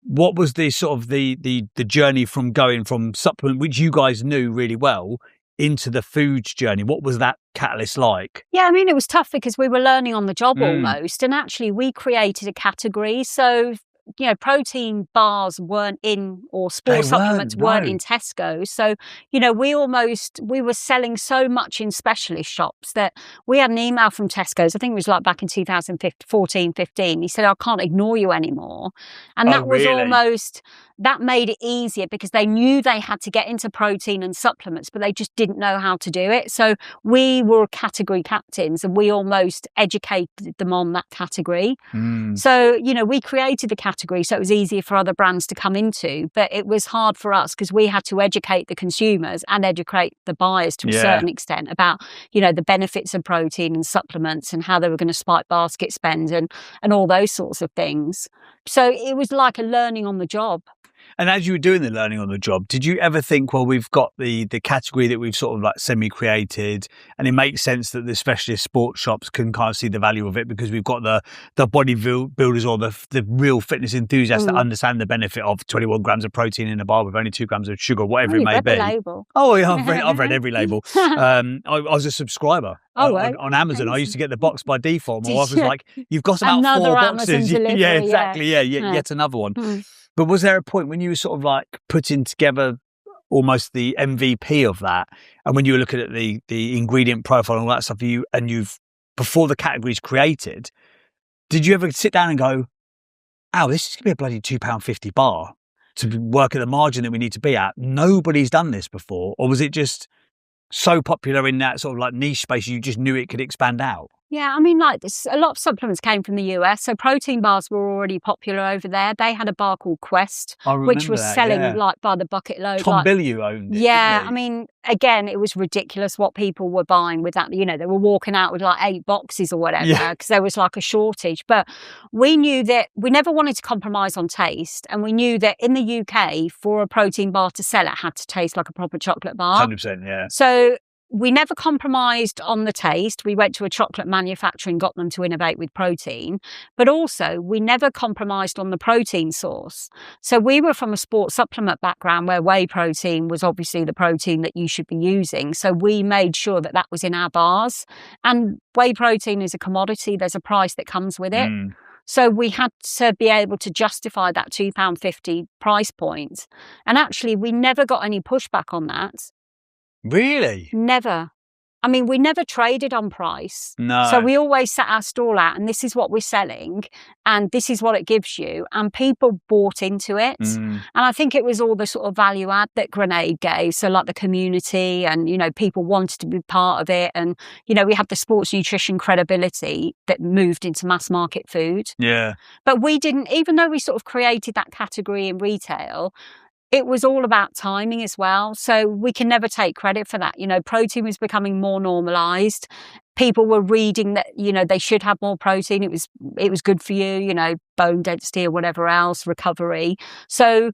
what was the sort of the journey from going from supplement, which you guys knew really well, into the foods journey? What was that catalyst like? Yeah, I mean, it was tough because we were learning on the job almost. And actually, we created a category. So, protein bars weren't in, or sports supplements weren't in Tesco. So, we were selling so much in specialist shops that we had an email from Tesco's. I think it was like back in 2014, 15. He said, I can't ignore you anymore. And that was almost, that made it easier because they knew they had to get into protein and supplements, but they just didn't know how to do it. So we were category captains and we almost educated them on that category. So, we created the category so it was easier for other brands to come into, but it was hard for us because we had to educate the consumers and educate the buyers to a certain extent about, the benefits of protein and supplements and how they were going to spike basket spend and all those sorts of things. So it was like a learning on the job. And as you were doing the learning on the job, did you ever think, well, we've got the category that we've sort of like semi-created, and it makes sense that the specialist sports shops can kind of see the value of it because we've got the bodybuilders or the real fitness enthusiasts that understand the benefit of 21 grams of protein in a bar with only 2 grams of sugar, whatever it may be. The label. Oh, yeah, I've read every label. I was a subscriber. On Amazon. I used to get the box by default. My wife was like, you've got about another 4 Amazon boxes. delivery, Yeah, exactly. Yeah, yet another one. But was there a point when you were sort of like putting together almost the MVP of that, and when you were looking at the ingredient profile and all that stuff, before the category's created, did you ever sit down and go, oh, this is going to be a bloody £2.50 bar to work at the margin that we need to be at? Nobody's done this before. Or was it just so popular in that sort of like niche space, you just knew it could expand out? Yeah, I mean, like a lot of supplements came from the US, so protein bars were already popular over there. They had a bar called Quest, which was selling like by the bucket load. Tom Bilyeu owned it. Yeah, I mean, again, it was ridiculous what people were buying with that. They were walking out with like 8 boxes or whatever because there was like a shortage. But we knew that we never wanted to compromise on taste, and we knew that in the UK, for a protein bar to sell, it had to taste like a proper chocolate bar. 100%, yeah. So we never compromised on the taste. We went to a chocolate manufacturer and got them to innovate with protein. But also, we never compromised on the protein source. So we were from a sports supplement background where whey protein was obviously the protein that you should be using. So we made sure that that was in our bars. And whey protein is a commodity. There's a price that comes with it. So we had to be able to justify that £2.50 price point. And actually, we never got any pushback on that. Really? Never. I mean, we never traded on price. No. So we always set our stall out and this is what we're selling and this is what it gives you. And people bought into it. And I think it was all the sort of value add that Grenade gave. So like the community and, people wanted to be part of it. And, we had the sports nutrition credibility that moved into mass market food. Yeah. But we didn't, even though we sort of created that category in retail, it was all about timing as well. So we can never take credit for that. Protein was becoming more normalized. People were reading that, they should have more protein. It was good for you, bone density or whatever else, recovery. So,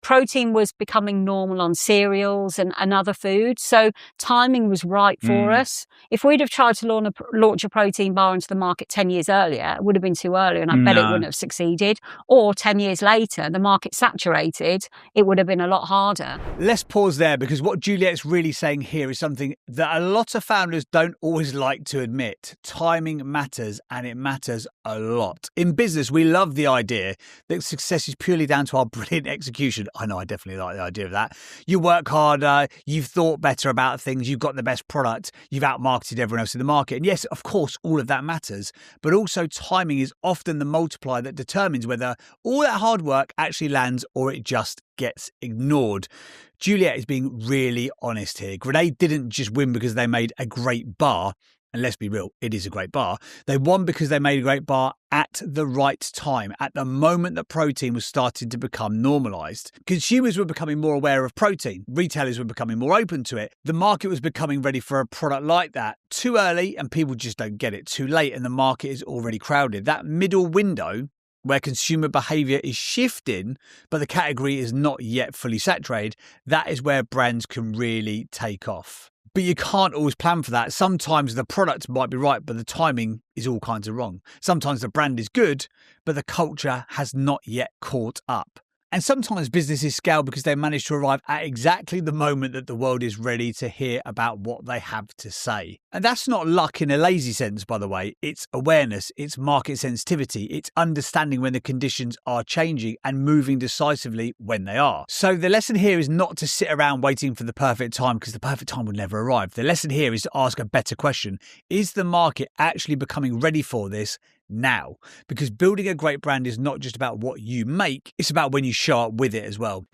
protein was becoming normal on cereals and other foods. So timing was right for us. If we'd have tried to launch a protein bar into the market 10 years earlier, it would have been too early and I bet it wouldn't have succeeded. Or 10 years later, the market saturated, it would have been a lot harder. Let's pause there because what Juliet's really saying here is something that a lot of founders don't always like to admit. Timing matters, and it matters a lot. In business, we love the idea that success is purely down to our brilliant execution. I know, I definitely like the idea of that. You work harder, you've thought better about things, you've got the best product, you've outmarketed everyone else in the market. And yes, of course, all of that matters. But also timing is often the multiplier that determines whether all that hard work actually lands or it just gets ignored. Juliet is being really honest here. Grenade didn't just win because they made a great bar. And let's be real, it is a great bar. They won because they made a great bar at the right time, at the moment that protein was starting to become normalised. Consumers were becoming more aware of protein. Retailers were becoming more open to it. The market was becoming ready for a product like that. Too early and people just don't get it. Too late and the market is already crowded. That middle window where consumer behaviour is shifting, but the category is not yet fully saturated, that is where brands can really take off. But you can't always plan for that. Sometimes the product might be right, but the timing is all kinds of wrong. Sometimes the brand is good, but the culture has not yet caught up. And sometimes businesses scale because they manage to arrive at exactly the moment that the world is ready to hear about what they have to say. And that's not luck in a lazy sense, by the way. It's awareness, it's market sensitivity, it's understanding when the conditions are changing and moving decisively when they are. So the lesson here is not to sit around waiting for the perfect time, because the perfect time will never arrive. The lesson here is to ask a better question. Is the market actually becoming ready for this now? Because building a great brand is not just about what you make, it's about when you show up with it as well.